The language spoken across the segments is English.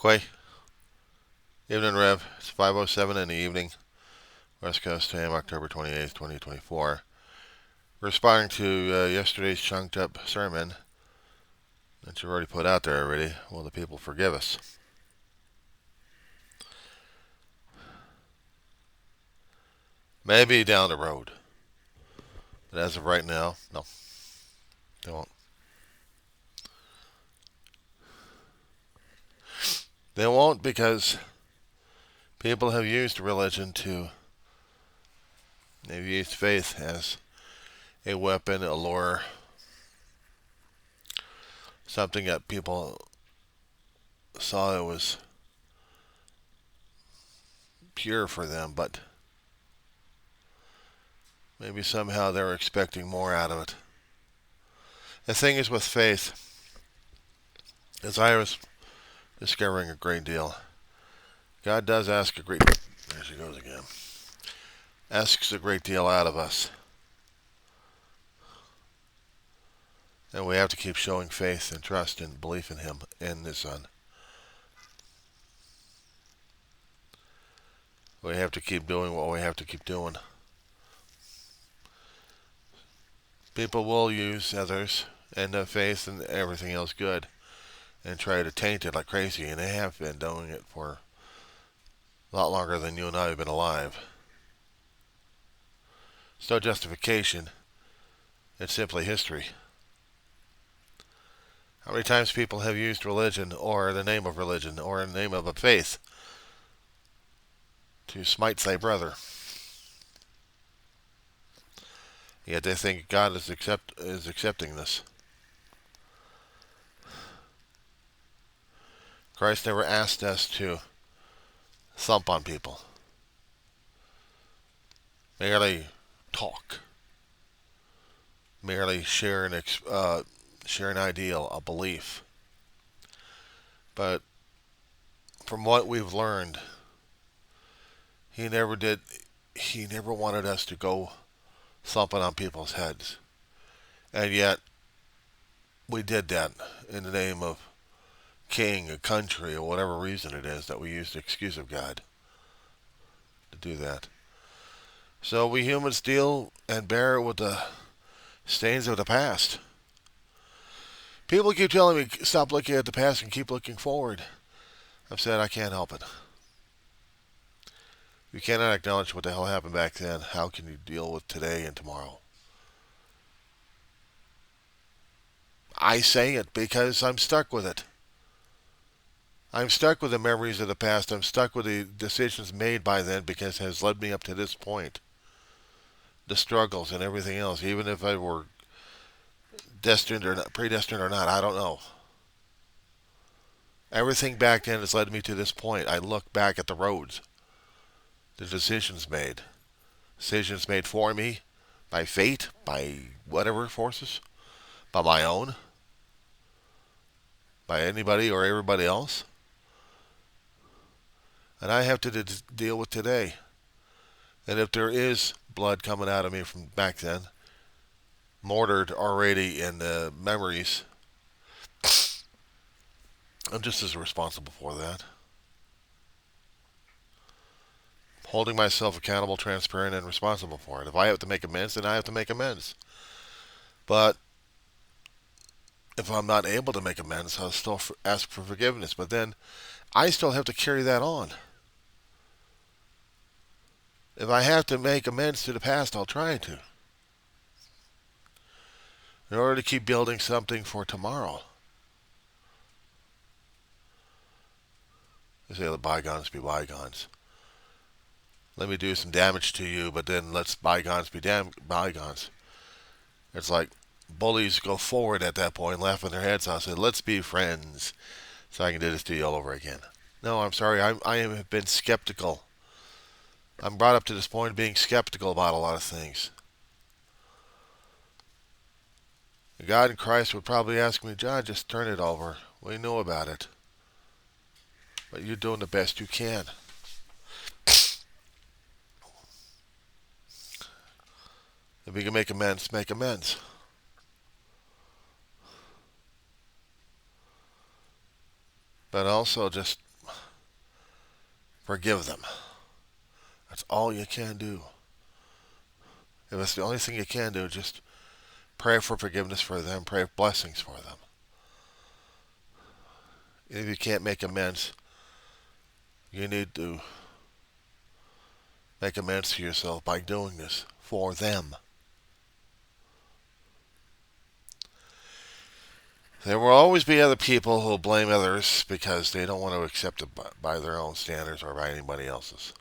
Quay, evening rev. It's 5:07 in the evening, West Coast time, October 28th, 2024. Responding to yesterday's chunked up sermon that you already put out there already. Will the people forgive us? Maybe down the road. But as of right now, no, they won't. They won't because people have used religion to, they've used faith as a weapon, a lure, something that people saw it was pure for them, but maybe somehow they're expecting more out of it. The thing is with faith, as I was discovering a great deal, God does ask a great, there she goes again, asks a great deal out of us. And we have to keep showing faith and trust and belief in Him and His Son. We have to keep doing what we have to keep doing. People will use others and their faith and everything else good and try to taint it like crazy, and they have been doing it for a lot longer than you and I have been alive. It's no justification. It's simply history. How many times people have used religion or the name of religion or the name of a faith to smite thy brother? Yet they think God is accepting this. Christ never asked us to thump on people. Merely talk. Merely share an ideal, a belief. But from what we've learned, He never wanted us to go thumping on people's heads. And yet, we did that in the name of king, a country, or whatever reason it is that we use the excuse of God to do that. So we humans deal and bear with the stains of the past. People keep telling me, stop looking at the past and keep looking forward. I've said I can't help it. You cannot acknowledge what the hell happened back then. How can you deal with today and tomorrow? I say it because I'm stuck with it. I'm stuck with the memories of the past. I'm stuck with the decisions made by then because it has led me up to this point. The struggles and everything else, even if I were destined or not, predestined or not, I don't know. Everything back then has led me to this point. I look back at the roads, the decisions made for me by fate, by whatever forces, by my own, by anybody or everybody else. And I have to deal with today. And if there is blood coming out of me from back then, mortared already in the memories, I'm just as responsible for that. Holding myself accountable, transparent, and responsible for it. If I have to make amends, then I have to make amends. But if I'm not able to make amends, I'll still ask for forgiveness. But then I still have to carry that on. If I have to make amends to the past, I'll try to. In order to keep building something for tomorrow. They say let bygones be bygones. Let me do some damage to you, but then let's bygones be bygones. It's like bullies go forward at that point, laughing their heads off, say, let's be friends, so I can do this to you all over again. No, I'm sorry, I have been skeptical. I'm brought up to this point of being skeptical about a lot of things. God in Christ would probably ask me, John, just turn it over. We know about it. But you're doing the best you can. If you can make amends, make amends. But also just Forgive them. That's all you can do. If it's the only thing you can do, just pray for forgiveness for them, pray blessings for them. If you can't make amends, you need to make amends to yourself by doing this for them. There will always be other people who will blame others because they don't want to accept it by their own standards or by anybody else's.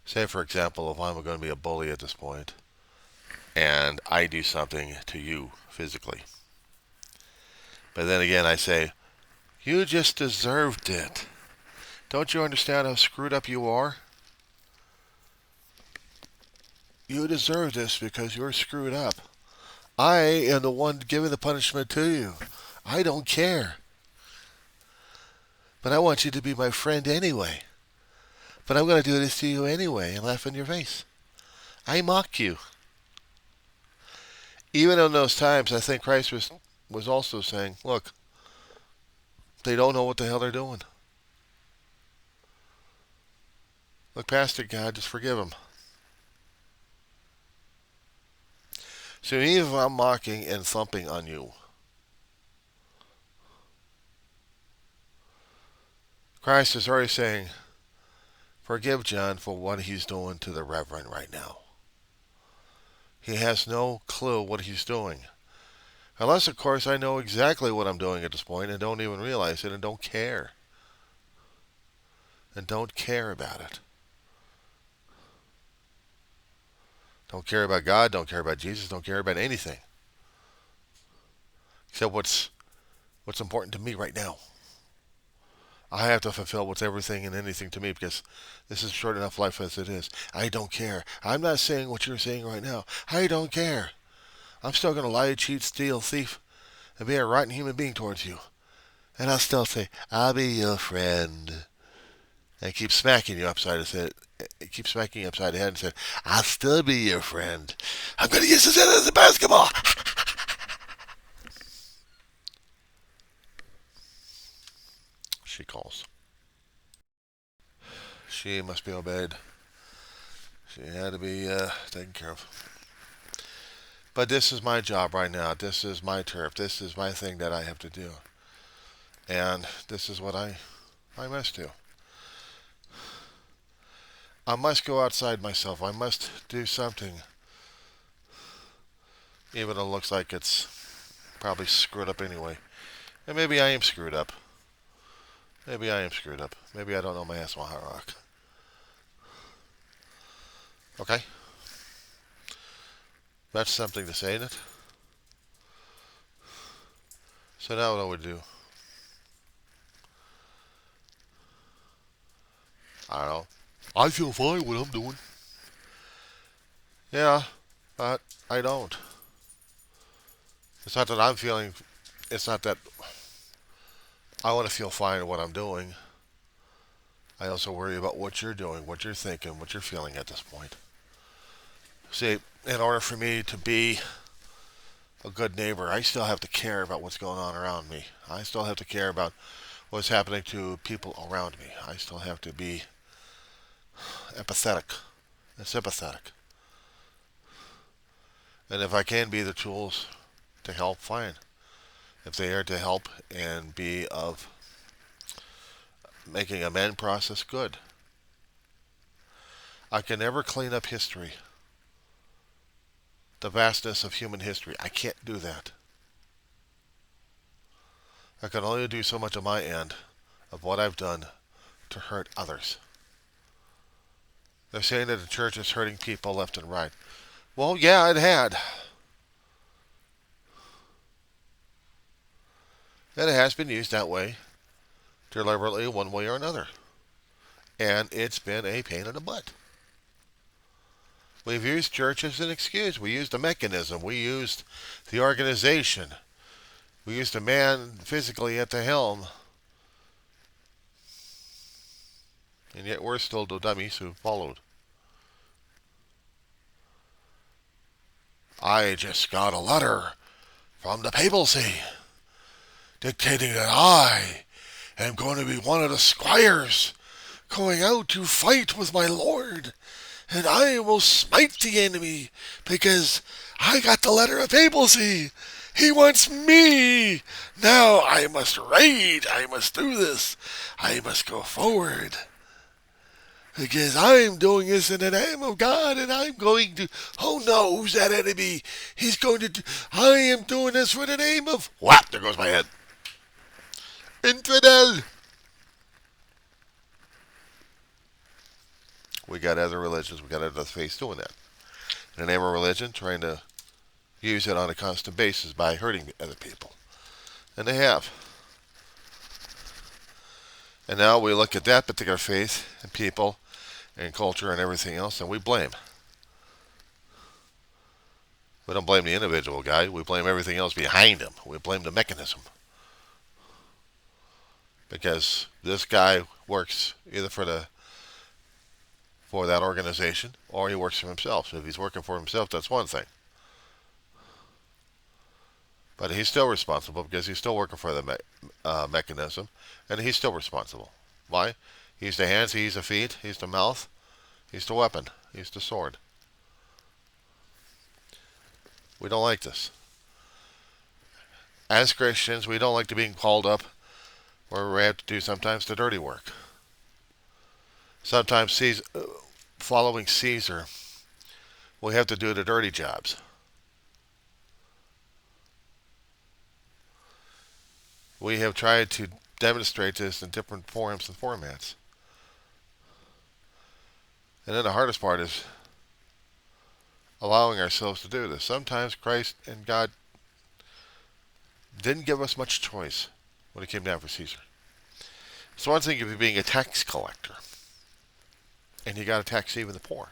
Say, for example, if I'm going to be a bully at this point and I do something to you physically. But then again, I say, you just deserved it. Don't you understand how screwed up you are? You deserve this because you're screwed up. I am the one giving the punishment to you. I don't care. But I want you to be my friend anyway. But I'm going to do this to you anyway and laugh in your face. I mock you. Even in those times, I think Christ was also saying, look, they don't know what the hell they're doing. Look past it, God. Just forgive them. So even if I'm mocking and thumping on you, Christ is already saying, forgive John for what he's doing to the Reverend right now. He has no clue what he's doing. Unless, of course, I know exactly what I'm doing at this point and don't even realize it and don't care. And don't care about it. Don't care about God, don't care about Jesus, don't care about anything. Except what's important to me right now. I have to fulfill what's everything and anything to me because this is short enough life as it is. I don't care. I'm not saying what you're saying right now. I don't care. I'm still going to lie, cheat, steal, thief, and be a rotten human being towards you. And I'll still say, I'll be your friend. And keep smacking you upside the head. Keep smacking you upside the head and say, I'll still be your friend. I'm going to use this as a basketball. She calls. She must be obeyed. She had to be taken care of. But this is my job right now. This is my turf. This is my thing that I have to do. And this is what I must do. I must go outside myself. I must do something. Even though it looks like it's probably screwed up anyway. And maybe I am screwed up. Maybe I am screwed up. Maybe I don't know my ass on hot rock. Okay? That's something to say, isn't it? So now what do we do? I don't know. I feel fine what I'm doing. Yeah, but I don't. It's not that I'm feeling... It's not that I want to feel fine at what I'm doing. I also worry about what you're doing, what you're thinking, what you're feeling at this point. See, in order for me to be a good neighbor, I still have to care about what's going on around me. I still have to care about what's happening to people around me. I still have to be empathetic and sympathetic. And if I can be the tools to help, fine. If they are to help and be of making amend process, good. I can never clean up history. The vastness of human history. I can't do that. I can only do so much on my end of what I've done to hurt others. They're saying that the church is hurting people left and right. Well, yeah, it had. And it has been used that way, deliberately, one way or another. And it's been a pain in the butt. We've used church as an excuse. We used a mechanism. We used the organization. We used a man physically at the helm. And yet we're still the dummies who followed. I just got a letter from the papacy dictating that I am going to be one of the squires going out to fight with my lord, and I will smite the enemy because I got the letter of papacy. He wants me. Now I must raid. I must do this. I must go forward. Because I'm doing this in the name of God, and I'm going to. Oh no, who's that enemy? He's going to. I am doing this for the name of. Whap! There goes my head. Infidel. We got other religions. We got other faiths doing that. In the name of religion, trying to use it on a constant basis by hurting other people. And they have. And now we look at that particular faith and people and culture and everything else, and we blame. We don't blame the individual guy. We blame everything else behind him. We blame the mechanism. Because this guy works either for that organization or he works for himself. So if he's working for himself, that's one thing. But he's still responsible because he's still working for the mechanism, and he's still responsible. Why? He's the hands, he's the feet, he's the mouth, he's the weapon, he's the sword. We don't like this. As Christians, we don't like to being called up where we have to do sometimes the dirty work. Sometimes following Caesar, we have to do the dirty jobs. We have tried to demonstrate this in different forms and formats. And then the hardest part is allowing ourselves to do this. Sometimes Christ and God didn't give us much choice when it came down for Caesar. It's one thing if you're being a tax collector and you got to tax even the poor.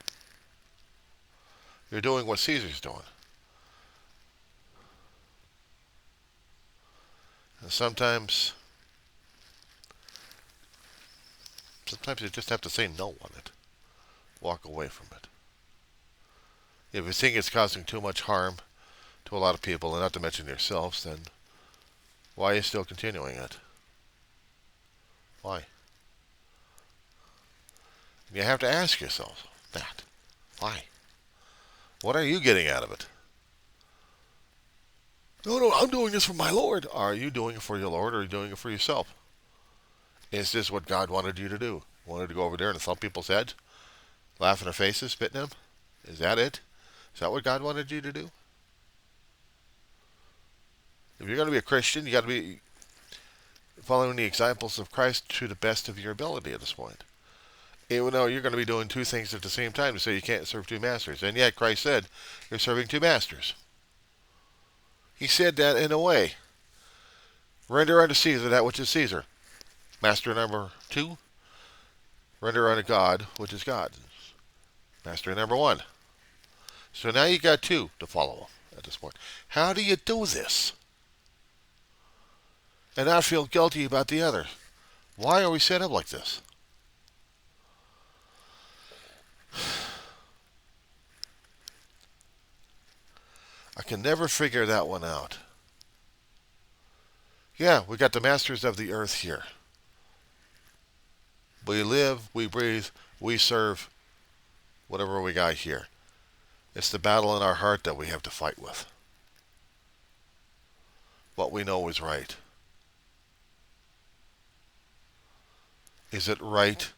You're doing what Caesar's doing. And sometimes you just have to say no on it. Walk away from it. If you think it's causing too much harm to a lot of people, and not to mention yourselves, then why are you still continuing it? Why? You have to ask yourself that. Why? What are you getting out of it? No, I'm doing this for my Lord. Are you doing it for your Lord, or are you doing it for yourself? Is this what God wanted you to do? Wanted to go over there and thump people's heads? Laugh in their faces? Spit in them? Is that it? Is that what God wanted you to do? If you're going to be a Christian, you got to be following the examples of Christ to the best of your ability at this point. Even though you're going to be doing two things at the same time, so you can't serve two masters. And yet Christ said, you're serving two masters. He said that in a way. Render unto Caesar that which is Caesar. Master number 2, render unto God which is God. Master number 1. So now you got 2 to follow at this point. How do you do this? And not feel guilty about the other? Why are we set up like this? I can never figure that one out. Yeah, we got the masters of the earth here. We live, we breathe, we serve whatever we got here. It's the battle in our heart that we have to fight with. What we know is right. Is it right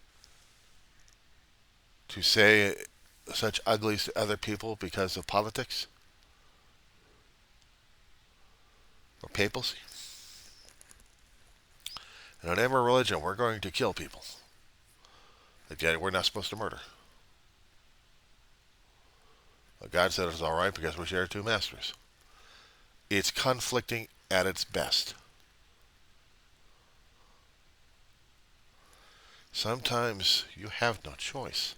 to say such uglies to other people because of politics? Or papacy? In the name of religion, we're going to kill people. Again, we're not supposed to murder. But God said it's all right because we share two masters. It's conflicting at its best. Sometimes you have no choice.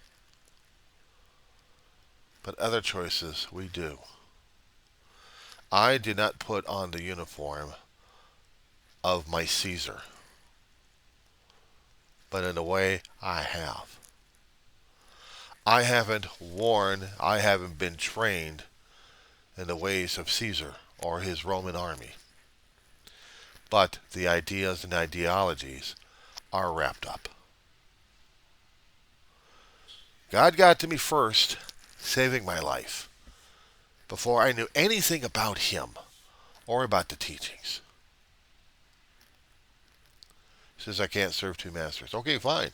But other choices we do. I did not put on the uniform of my Caesar. But in a way, I have. I haven't been trained in the ways of Caesar or his Roman army. but the ideas and ideologies are wrapped up. God got to me first, saving my life, before I knew anything about Him or about the teachings. He says, I can't serve two masters. Okay, fine.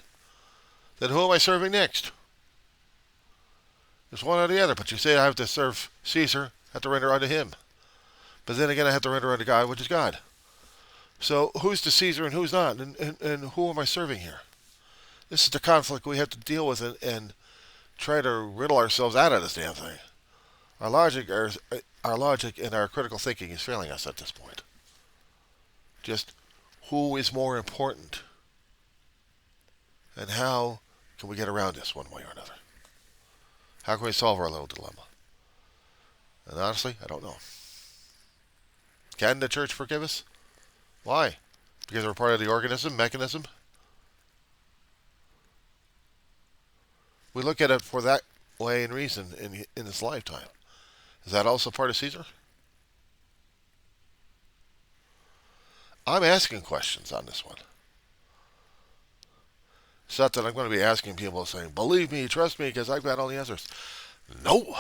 Then who am I serving next? There's one or the other, but you say I have to serve Caesar, I have to render unto him. But then again, I have to render unto God, which is God. So who's the Caesar and who's not? And who am I serving here? This is the conflict we have to deal with and try to riddle ourselves out of this damn thing. Our logic and our critical thinking is failing us at this point. Just who is more important? And how can we get around this one way or another? How can we solve our little dilemma? And honestly, I don't know. Can the church forgive us? Why? Because we're part of the mechanism? We look at it for that way and reason in this lifetime. Is that also part of Caesar? I'm asking questions on this one. It's not that I'm going to be asking people saying, believe me, trust me, because I've got all the answers. No.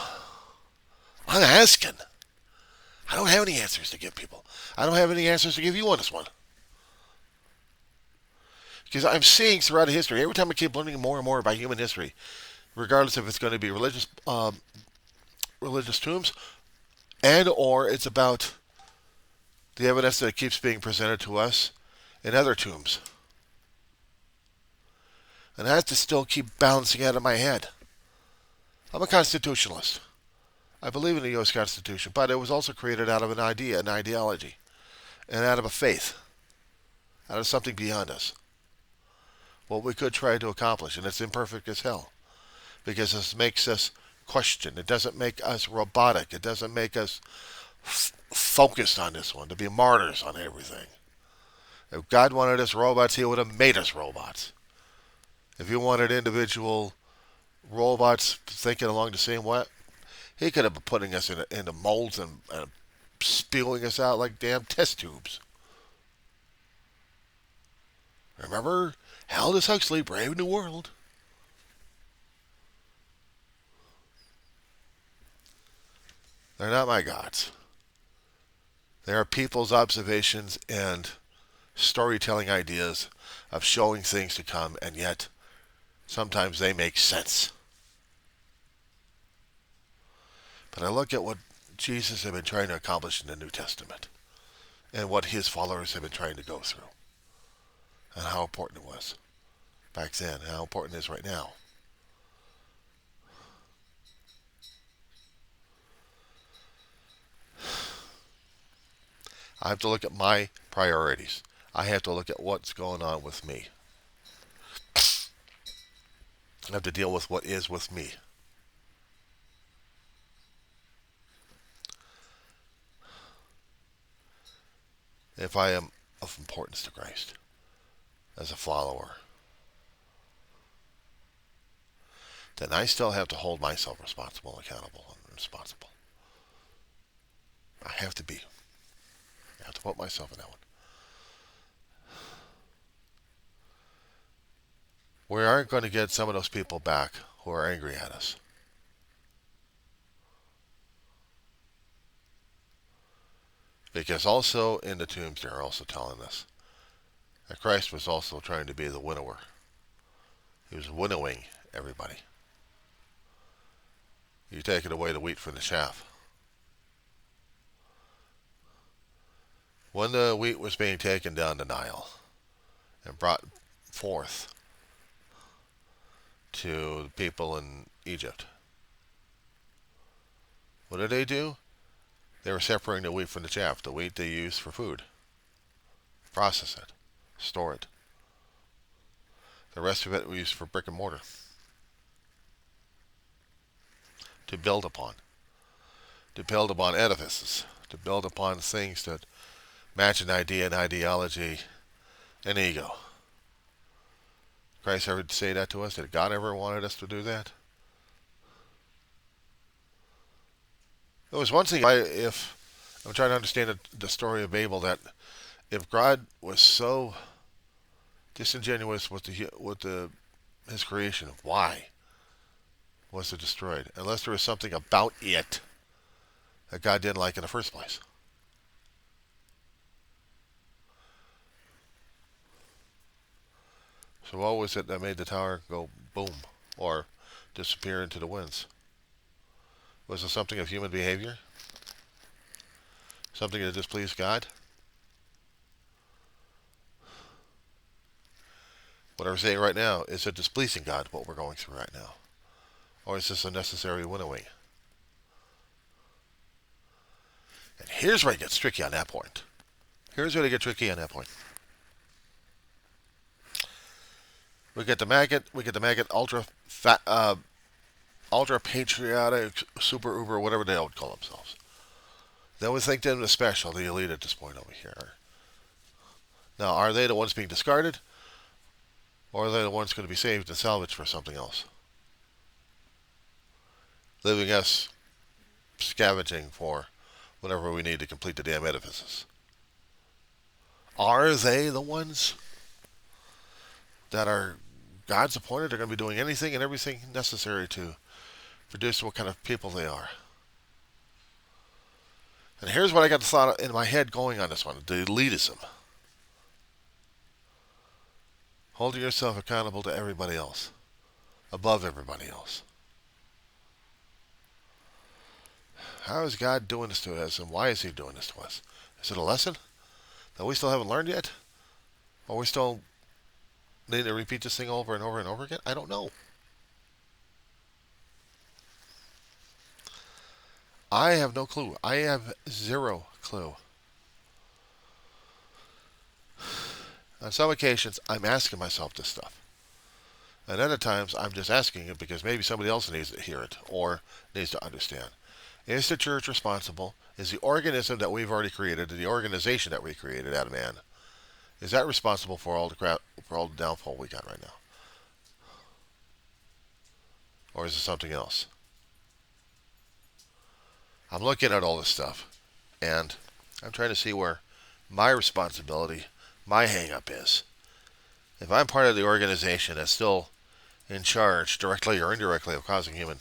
I'm asking. I don't have any answers to give people. I don't have any answers to give you on this one. Because I'm seeing throughout history, every time I keep learning more and more about human history, regardless if it's going to be religious tombs and or it's about the evidence that keeps being presented to us in other tombs. And I have to still keep balancing out of my head. I'm a constitutionalist. I believe in the U.S. Constitution, but it was also created out of an idea, an ideology, and out of a faith, out of something beyond us. What we could try to accomplish, and it's imperfect as hell, because this makes us question. It doesn't make us robotic. It doesn't make us focused on this one, to be martyrs on everything. If God wanted us robots, He would have made us robots. If He wanted individual robots thinking along the same way, He could have been putting us into molds and spewing us out like damn test tubes. Remember Aldous Huxley, Brave New World? They're not my gods. They are people's observations and storytelling ideas of showing things to come, and yet sometimes they make sense. But I look at what Jesus had been trying to accomplish in the New Testament and what His followers have been trying to go through and how important it was back then and how important it is right now. I have to look at my priorities. I have to look at what's going on with me. I have to deal with what is with me. If I am of importance to Christ as a follower, then I still have to hold myself responsible, accountable, and responsible. I have to be. I have to put myself in that one. We aren't going to get some of those people back who are angry at us. Because also in the tombs they're also telling us that Christ was also trying to be the winnower. He was winnowing everybody. You're taking away the wheat from the chaff. When the wheat was being taken down the Nile and brought forth to the people in Egypt, what did they do? They were separating the wheat from the chaff. The wheat they used for food. Process it. Store it. The rest of it we used for brick and mortar. To build upon. To build upon edifices. To build upon things that match an idea, an ideology, an ego. Christ ever say that to us? Did God ever wanted us to do that? It was one thing if I'm trying to understand the story of Abel, that If God was so disingenuous with his creation, why was it destroyed? Unless there was something about it that God didn't like in the first place. So what was it that made the tower go boom or disappear into the winds? Was it something of human behavior? Something that displeased God? What I'm saying right now, is it displeasing God what we're going through right now? Or is this a necessary winnowing? And here's where it gets tricky on that point. Here's where it gets tricky on that point. We get the maggot ultra fat, ultra patriotic, super uber, whatever they would call themselves. Then we think them the special, the elite at this point over here. Now, are they the ones being discarded? Or are they the ones going to be saved and salvaged for something else? Leaving us scavenging for whatever we need to complete the damn edifices. Are they the ones that are God's appointed? They're going to be doing anything and everything necessary to produce what kind of people they are. And here's what I got the thought in my head going on this one: the elitism. Holding yourself accountable to everybody else, above everybody else. How is God doing this to us, and why is He doing this to us? Is it a lesson that we still haven't learned yet? Or we still need to repeat this thing over and over and over again? I don't know. I have no clue. I have zero clue. On some occasions, I'm asking myself this stuff. And other times, I'm just asking it because maybe somebody else needs to hear it or needs to understand. Is the church responsible? Is the organism that we've already created, the organization that we created out of man, is that responsible for all the crap, for all the downfall we got right now? Or is it something else? I'm looking at all this stuff, and I'm trying to see where my responsibility, my hang-up is. If I'm part of the organization that's still in charge, directly or indirectly, of causing human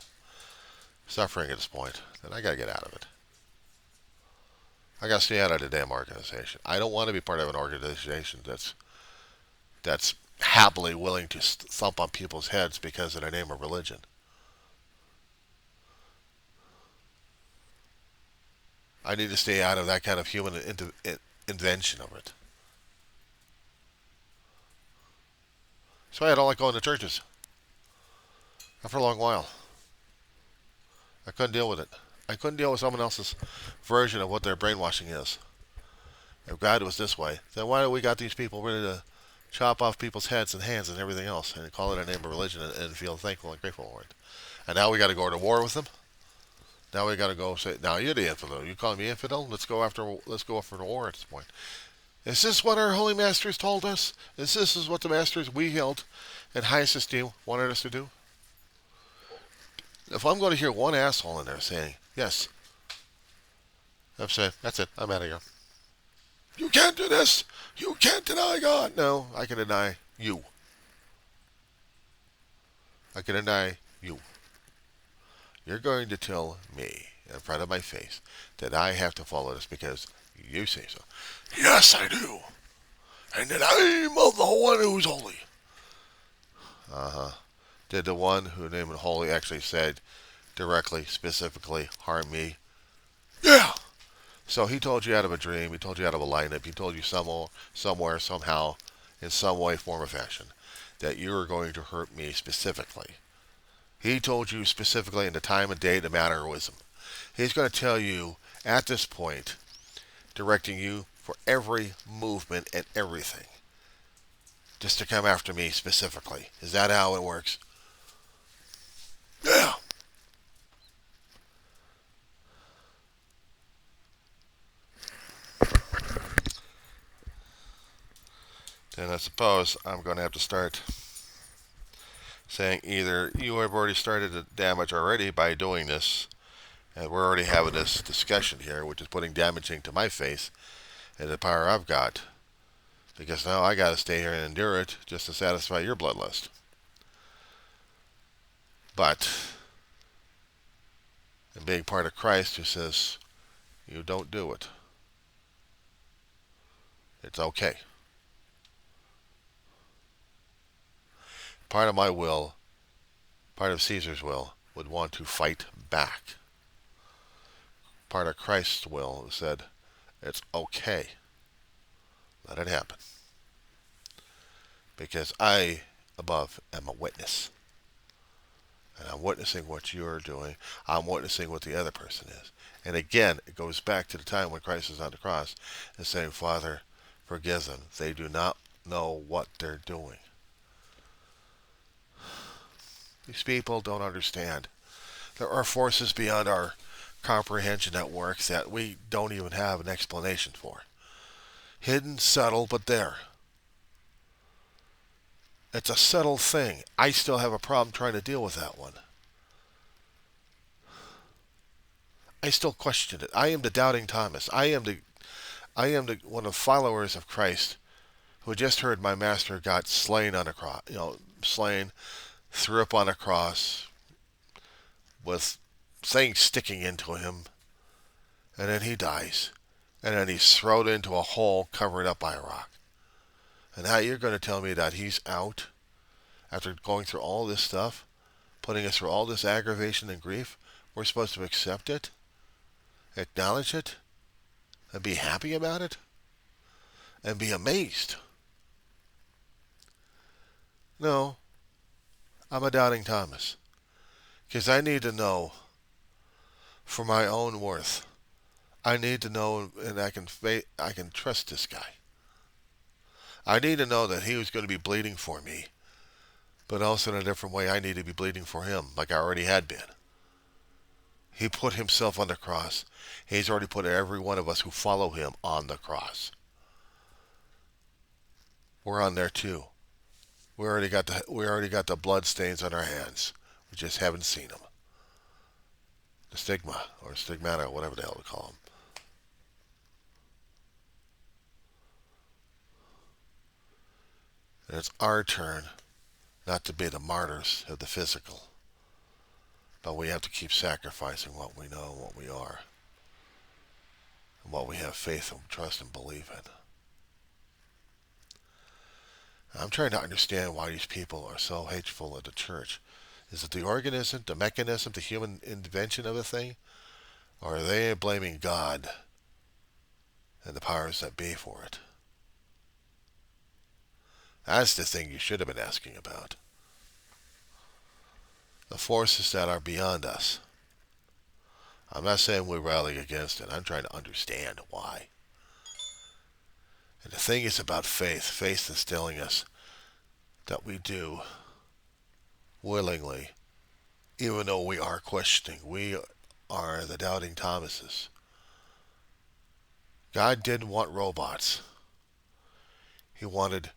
suffering at this point, then I gotta get out of it. I gotta stay out of the damn organization. I don't want to be part of an organization that's happily willing to thump on people's heads because of the name of religion. I need to stay out of that kind of human invention of it. That's why I don't like going to churches. Not for a long while. I couldn't deal with it. I couldn't deal with someone else's version of what their brainwashing is. If God was this way, then why do we got these people ready to chop off people's heads and hands and everything else and call it a name of religion and feel thankful and grateful for it? And now we got to go to war with them. Now we got to go say, now you're the infidel. You calling me infidel? Let's go for the war at this point. Is this what our holy masters told us? Is this what the masters we held in highest esteem wanted us to do? If I'm going to hear one asshole in there saying, yes, I'm saying, that's it, I'm out of here. You can't do this. You can't deny God. No, I can deny you. I can deny you. You're going to tell me in front of my face that I have to follow this because you say so. Yes, I do. In the name of the one who's holy. Did the one who named it holy actually said directly, specifically, harm me? Yeah. So he told you out of a dream, he told you out of a lineup, he told you somewhere, somehow, in some way, form, or fashion, that you were going to hurt me specifically. He told you specifically in the time and date, the mannerism. He's going to tell you at this point, directing you for every movement and everything, just to come after me specifically. Is that how it works? Yeah. Then I suppose I'm going to have to start saying either you have already started the damage already by doing this, and we're already having this discussion here, which is putting damaging to my face and the power I've got, because now I got to stay here and endure it just to satisfy your bloodlust. But in being part of Christ, who says, you don't do it, it's okay. Part of my will, part of Caesar's will, would want to fight back. Part of Christ's will said, it's okay. Let it happen. Because I, above, am a witness. And I'm witnessing what you're doing. I'm witnessing what the other person is. And again, it goes back to the time when Christ is on the cross and saying, Father, forgive them. They do not know what they're doing. These people don't understand. There are forces beyond our comprehension at work that we don't even have an explanation for. Hidden, subtle, but there. It's a subtle thing. I still have a problem trying to deal with that one. I still question it. I am the doubting Thomas. I am the one of the followers of Christ who just heard my master got slain on a cross. Slain, threw up on a cross with things sticking into him, and then he dies, and then he's thrown into a hole covered up by a rock. And now you're going to tell me that he's out after going through all this stuff, putting us through all this aggravation and grief? We're supposed to accept it, acknowledge it, and be happy about it, and be amazed. No, I'm a doubting Thomas, because I need to know for my own worth. I need to know, and I can trust this guy. I need to know that he was going to be bleeding for me, but also in a different way, I need to be bleeding for him, like I already had been. He put himself on the cross. He's already put every one of us who follow him on the cross. We're on there too. We already got the blood stains on our hands. We just haven't seen them. The stigma or stigmata, whatever the hell we call them. And it's our turn not to be the martyrs of the physical, but we have to keep sacrificing what we know and what we are, and what we have faith and trust and believe in. I'm trying to understand why these people are so hateful of the church. Is it the organism, the mechanism, the human invention of the thing? Or are they blaming God and the powers that be for it? That's the thing you should have been asking about. The forces that are beyond us. I'm not saying we rally against it. I'm trying to understand why. And the thing is about faith. Faith is telling us that we do willingly, even though we are questioning. We are the doubting Thomases. God didn't want robots. He wanted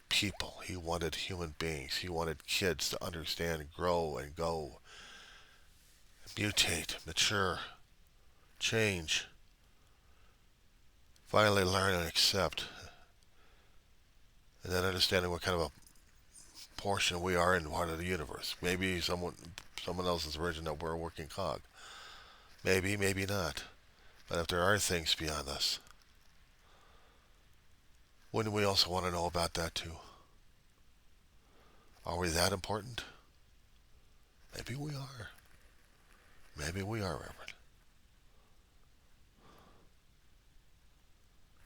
people. He wanted human beings. He wanted kids to understand, grow, and go, mutate, mature, change, finally learn and accept, and then understanding what kind of a portion we are in part of the universe. Maybe someone else's version that we're a working cog. Maybe, maybe not. But if there are things beyond us, wouldn't we also want to know about that too? Are we that important? Maybe we are. Maybe we are, Reverend.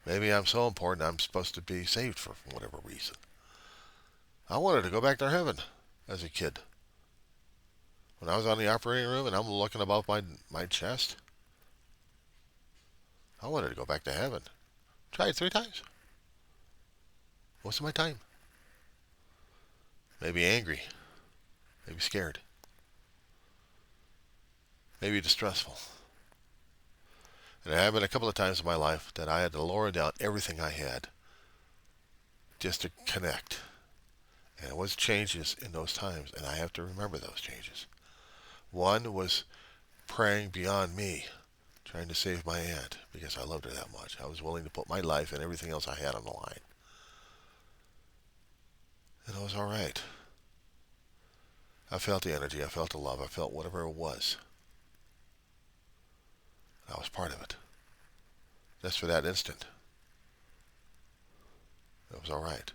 Maybe I'm so important I'm supposed to be saved for whatever reason. I wanted to go back to heaven as a kid. When I was on the operating room and I'm looking above my chest, I wanted to go back to heaven. Tried 3 times. Most of my time. Maybe angry. Maybe scared. Maybe distressful. And there have been a couple of times in my life that I had to lower down everything I had just to connect. And it was changes in those times, and I have to remember those changes. One was praying beyond me, trying to save my aunt because I loved her that much. I was willing to put my life and everything else I had on the line. And it was all right. I felt the energy. I felt the love. I felt whatever it was. I was part of it. Just for that instant. It was all right.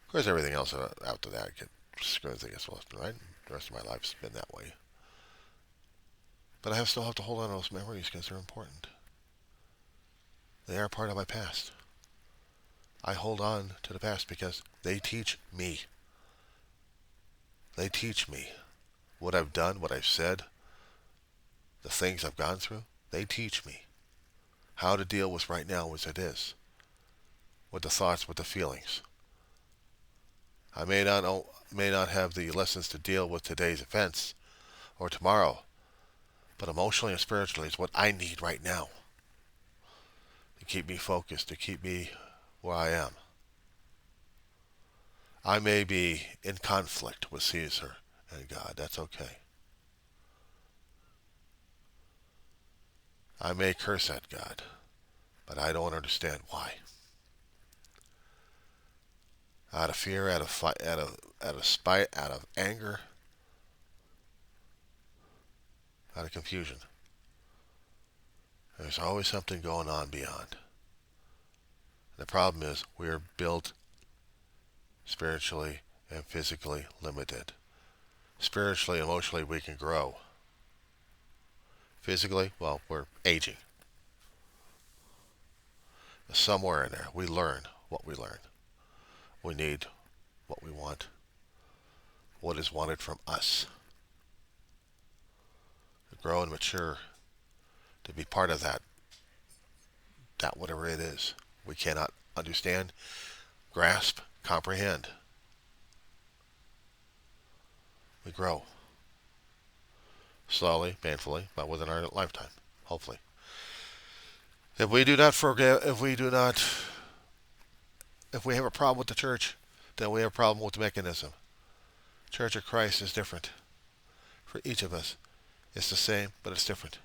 Of course, everything else after that gets lost, right? The rest of my life's been that way. But I still have to hold on to those memories because they're important. They are part of my past. I hold on to the past because they teach me. They teach me what I've done, what I've said, the things I've gone through. They teach me how to deal with right now as it is, with the thoughts, with the feelings. I may not have the lessons to deal with today's events or tomorrow, but emotionally and spiritually is what I need right now to keep me focused, to keep me where I am. I may be in conflict with Caesar and God. That's okay. I may curse at God, but I don't understand why. Out of fear, out of fight, out of spite, out of anger, out of confusion. There's always something going on beyond. The problem is we're built spiritually and physically limited. Spiritually, emotionally, we can grow. Physically, well, we're aging. Somewhere in there, we learn what we learn. We need what we want, what is wanted from us. To grow and mature, to be part of that whatever it is we cannot understand, grasp, comprehend. We grow. Slowly, painfully, but within our lifetime, hopefully. If we do not forget, if we have a problem with the church, then we have a problem with the mechanism. Church of Christ is different for each of us. It's the same, but it's different.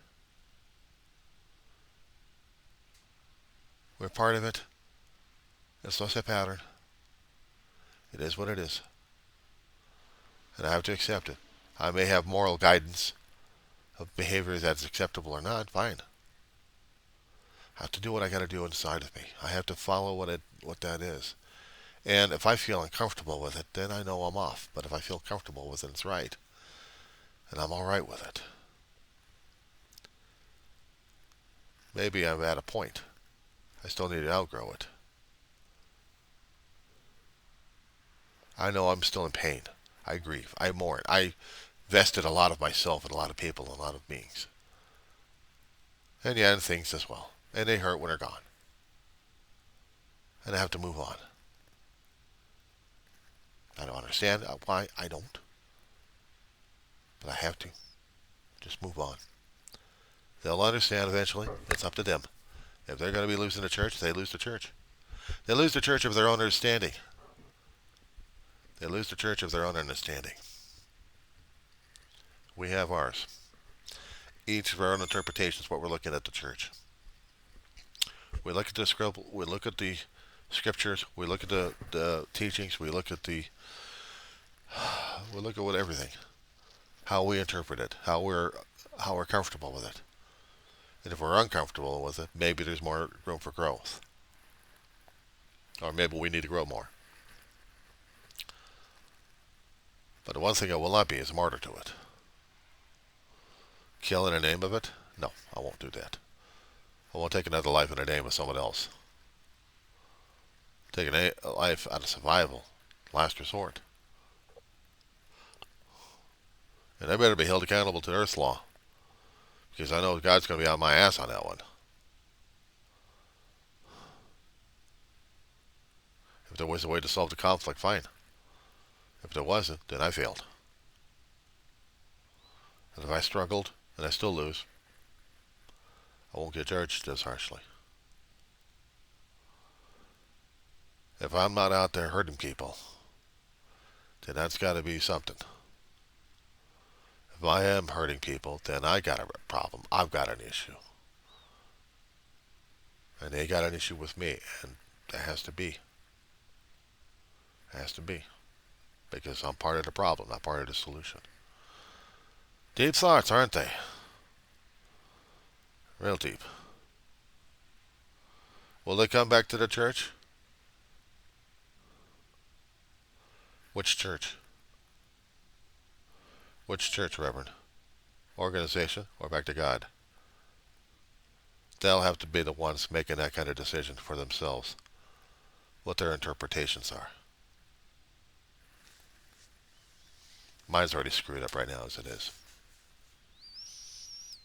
We're part of it. It's just a pattern. It is what it is. And I have to accept it. I may have moral guidance of behavior that's acceptable or not. Fine. I have to do what I got to do inside of me. I have to follow what that is. And if I feel uncomfortable with it, then I know I'm off. But if I feel comfortable with it, it's right. And I'm all right with it. Maybe I'm at a point. I still need to outgrow it. I know I'm still in pain. I grieve. I mourn. I vested a lot of myself in a lot of people and a lot of beings. And yeah, and things as well. And they hurt when they're gone. And I have to move on. I don't understand why. I don't. But I have to. Just move on. They'll understand eventually. It's up to them. If they're going to be losing the church, they lose the church. They lose the church of their own understanding. They lose the church of their own understanding. We have ours. Each of our own interpretations, what we're looking at the church. We look at the script. We look at the scriptures. We look at the teachings. We look at what everything. How we interpret it. How we're comfortable with it. And if we're uncomfortable with it, maybe there's more room for growth. Or maybe we need to grow more. But the one thing I will not be is a martyr to it. Kill in the name of it? No, I won't do that. I won't take another life in the name of someone else. Take a life out of survival. Last resort. And I better be held accountable to Earth's law. Because I know God's going to be on my ass on that one. If there was a way to solve the conflict, fine. If there wasn't, then I failed. And if I struggled, and I still lose, I won't get judged as harshly. If I'm not out there hurting people, then that's got to be something. If I am hurting people, then I got a problem. I've got an issue. And they got an issue with me, and that has to be. Has to be. Because I'm part of the problem, not part of the solution. Deep thoughts, aren't they? Real deep. Will they come back to the church? Which church? Which church, Reverend? Organization or back to God? They'll have to be the ones making that kind of decision for themselves, what their interpretations are. Mine's already screwed up right now as it is.